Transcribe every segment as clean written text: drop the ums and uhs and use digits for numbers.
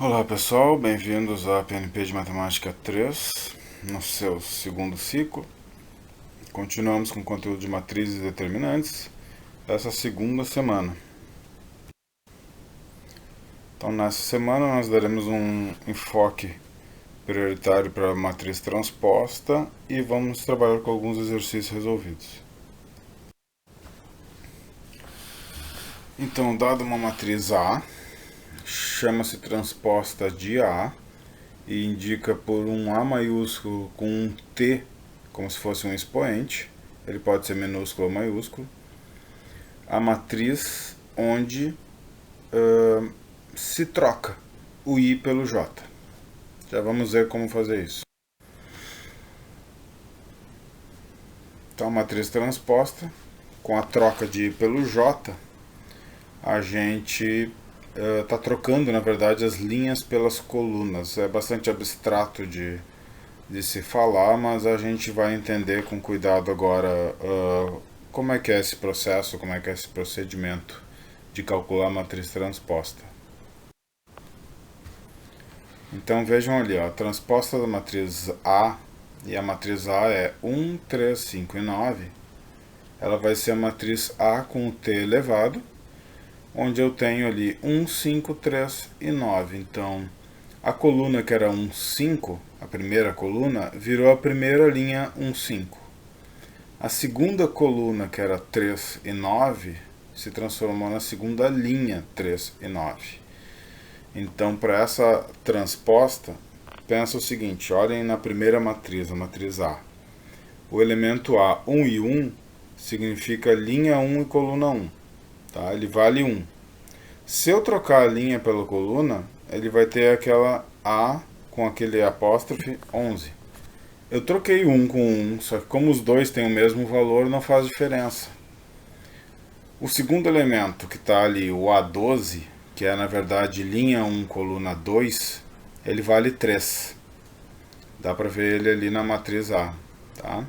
Olá pessoal, bem-vindos à PNP de Matemática 3, no seu segundo ciclo. Continuamos com o conteúdo de matrizes e determinantes, essa segunda semana. Então nessa semana nós daremos um enfoque prioritário para a matriz transposta e vamos trabalhar com alguns exercícios resolvidos. Então, dada uma matriz A, chama-se transposta de A e indica por um A maiúsculo com um T como se fosse um expoente, ele pode ser minúsculo ou maiúsculo, a matriz onde se troca o I pelo J. Já vamos ver como fazer isso. Então, a matriz transposta, com a troca de I pelo J, a gente está trocando, na verdade, as linhas pelas colunas. É bastante abstrato de se falar, mas a gente vai entender com cuidado agora como é que é esse processo, como é que é esse procedimento de calcular a matriz transposta. Então vejam ali, ó, a transposta da matriz A, e a matriz A é 1, 3, 5 e 9, ela vai ser a matriz A com o T elevado, onde eu tenho ali 1, 5, 3 e 9. Então, a coluna que era 1, 5, a primeira coluna, virou a primeira linha 1, 5. A segunda coluna, que era 3 e 9, se transformou na segunda linha 3 e 9. Então, para essa transposta, pensa o seguinte, olhem na primeira matriz, a matriz A. O elemento A, 1 e 1, significa linha 1 e coluna 1. Tá? Ele vale 1. Se eu trocar a linha pela coluna, ele vai ter aquela A com aquele apóstrofe 11. Eu troquei 1 com 1, só que como os dois têm o mesmo valor, não faz diferença. O segundo elemento que está ali, o A12, que é na verdade linha 1, coluna 2, ele vale 3. Dá para ver ele ali na matriz A. Tá?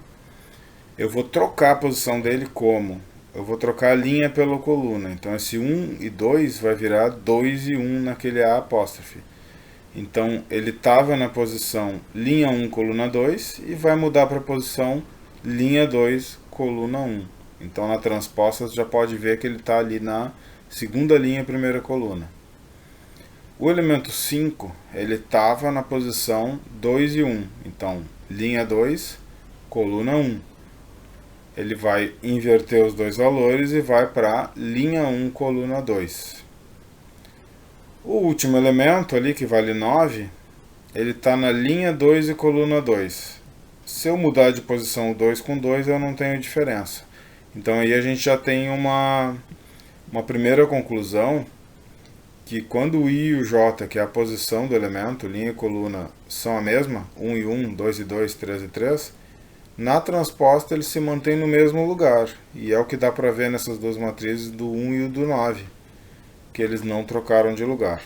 Eu vou trocar a posição dele como? Eu vou trocar a linha pela coluna. Então esse 1 e 2 vai virar 2 e 1 naquele A apóstrofe. Então ele estava na posição linha 1, coluna 2 e vai mudar para a posição linha 2, coluna 1. Então na transposta você já pode ver que ele está ali na segunda linha, primeira coluna. O elemento 5, ele estava na posição 2 e 1. Então linha 2, coluna 1. Ele vai inverter os dois valores e vai para linha 1, coluna 2. O último elemento ali, que vale 9, ele está na linha 2 e coluna 2. Se eu mudar de posição o 2 com 2, eu não tenho diferença. Então aí a gente já tem uma primeira conclusão, que quando o I e o J, que é a posição do elemento, linha e coluna, são a mesma, 1 e 1, 2 e 2, 3 e 3, na transposta eles se mantêm no mesmo lugar. E é o que dá para ver nessas duas matrizes do 1 e o do 9. Que eles não trocaram de lugar.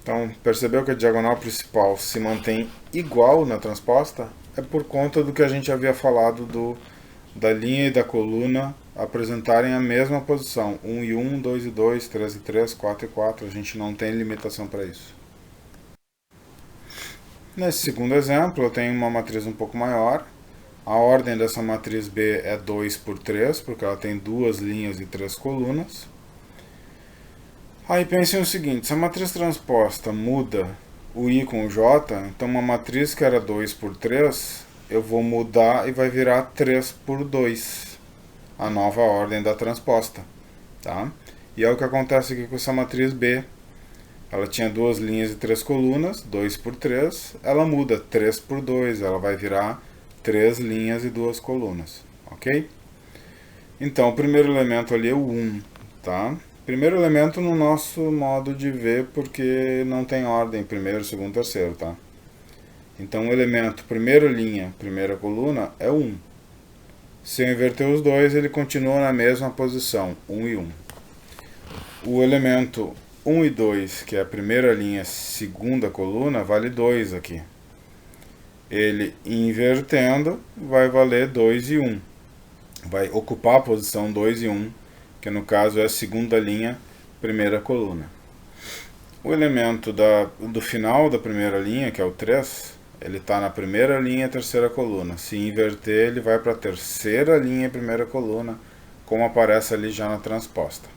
Então, percebeu que a diagonal principal se mantém igual na transposta? É por conta do que a gente havia falado da linha e da coluna apresentarem a mesma posição. 1 e 1, 2 e 2, 3 e 3, 4 e 4. A gente não tem limitação para isso. Nesse segundo exemplo, eu tenho uma matriz um pouco maior. A ordem dessa matriz B é 2 por 3, porque ela tem duas linhas e três colunas. Aí pensem o seguinte, se a matriz transposta muda o I com o J, então uma matriz que era 2 por 3, eu vou mudar e vai virar 3 por 2, a nova ordem da transposta. Tá? E é o que acontece aqui com essa matriz B. Ela tinha duas linhas e três colunas, 2 por 3, ela muda 3 por 2, ela vai virar 3 linhas e 2 colunas, ok? Então, o primeiro elemento ali é o 1, tá? Primeiro elemento no nosso modo de ver, porque não tem ordem, primeiro, segundo, terceiro, tá? Então, o elemento primeira linha, primeira coluna, é 1. Se eu inverter os dois, ele continua na mesma posição, 1 e 1. O elemento 1 e 2, que é a primeira linha, segunda coluna, vale 2 aqui. Ele invertendo vai valer 2 e 1. Vai ocupar a posição 2 e 1, que no caso é a segunda linha, primeira coluna. O elemento do final da primeira linha, que é o 3, ele está na primeira linha, terceira coluna. Se inverter, ele vai para a terceira linha, primeira coluna, como aparece ali já na transposta.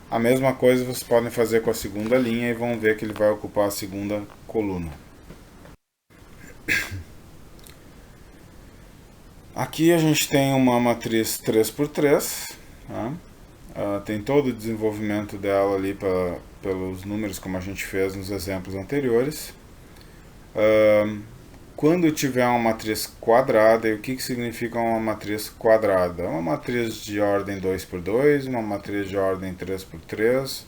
A mesma coisa vocês podem fazer com a segunda linha e vão ver que ele vai ocupar a segunda coluna. Aqui a gente tem uma matriz 3x3, tá? Tem todo o desenvolvimento dela ali pelos números, como a gente fez nos exemplos anteriores. Quando tiver uma matriz quadrada, e o que significa uma matriz quadrada? Uma matriz de ordem 2x2, uma matriz de ordem 3x3,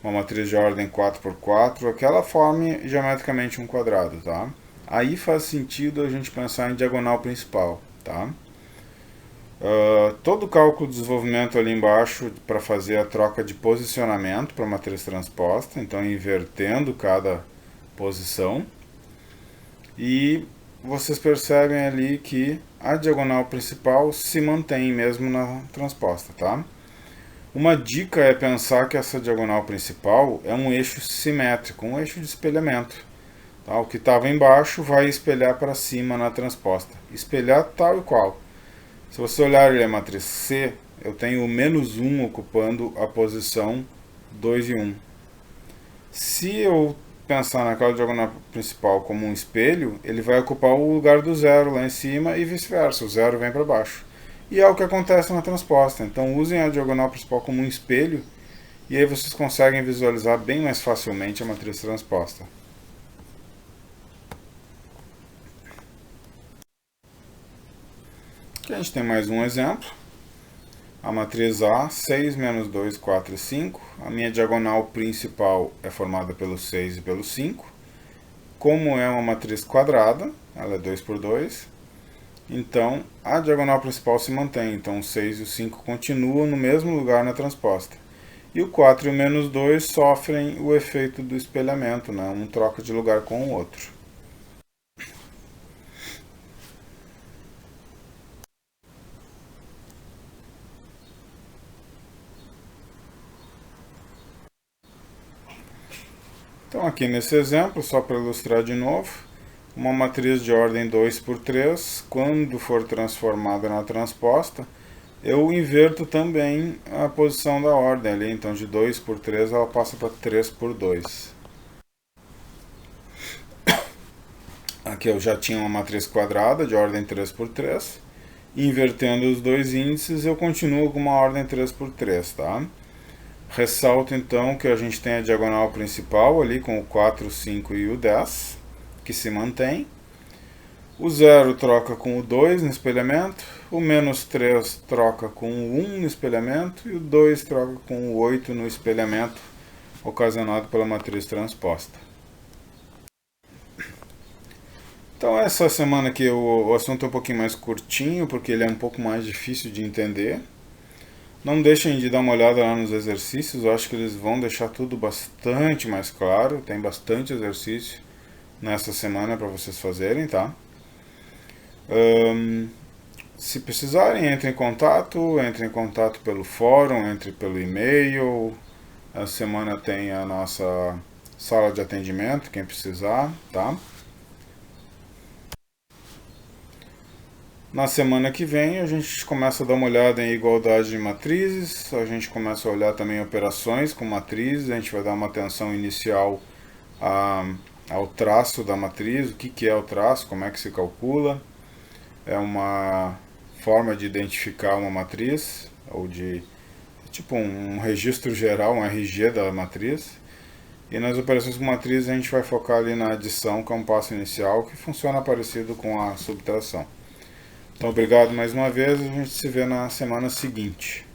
uma matriz de ordem 4x4, aquela forme geometricamente um quadrado, tá? Aí faz sentido a gente pensar em diagonal principal, tá? Todo o cálculo de desenvolvimento ali embaixo para fazer a troca de posicionamento para a matriz transposta, então invertendo cada posição. E vocês percebem ali que a diagonal principal se mantém mesmo na transposta, tá? Uma dica é pensar que essa diagonal principal é um eixo simétrico, um eixo de espelhamento. Tá? O que estava embaixo vai espelhar para cima na transposta. Espelhar tal e qual. Se você olhar ali a matriz C, eu tenho o -1 ocupando a posição 2 e 1. Se eu pensar naquela diagonal principal como um espelho, ele vai ocupar o lugar do zero lá em cima e vice-versa, o zero vem para baixo. E é o que acontece na transposta. Então usem a diagonal principal como um espelho e aí vocês conseguem visualizar bem mais facilmente a matriz transposta. Aqui a gente tem mais um exemplo. A matriz A, 6, menos 2, 4 e 5. A minha diagonal principal é formada pelo 6 e pelo 5. Como é uma matriz quadrada, ela é 2 por 2, então a diagonal principal se mantém. Então o 6 e o 5 continuam no mesmo lugar na transposta. E o 4 e o menos 2 sofrem o efeito do espelhamento, né? Um troca de lugar com o outro. Então aqui nesse exemplo, só para ilustrar de novo, uma matriz de ordem 2 por 3, quando for transformada na transposta, eu inverto também a posição da ordem ali, então de 2 por 3 ela passa para 3 por 2. Aqui eu já tinha uma matriz quadrada de ordem 3 por 3, invertendo os dois índices eu continuo com uma ordem 3 por 3, tá? Ressalto então que a gente tem a diagonal principal ali com o 4, o 5 e o 10, que se mantém. O 0 troca com o 2 no espelhamento, o menos 3 troca com o 1 no espelhamento e o 2 troca com o 8 no espelhamento, ocasionado pela matriz transposta. Então essa semana aqui o assunto é um pouquinho mais curtinho, porque ele é um pouco mais difícil de entender. Não deixem de dar uma olhada lá nos exercícios, eu acho que eles vão deixar tudo bastante mais claro. Tem bastante exercício nessa semana para vocês fazerem, tá? Se precisarem, entrem em contato pelo fórum, entre pelo e-mail. A semana tem a nossa sala de atendimento, quem precisar, tá? Na semana que vem a gente começa a dar uma olhada em igualdade de matrizes, a gente começa a olhar também operações com matrizes, a gente vai dar uma atenção inicial ao traço da matriz, o que é o traço, como é que se calcula. É uma forma de identificar uma matriz, ou de tipo um registro geral, um RG da matriz. E nas operações com matriz a gente vai focar ali na adição, que é um passo inicial, que funciona parecido com a subtração. Então, obrigado mais uma vez, a gente se vê na semana seguinte.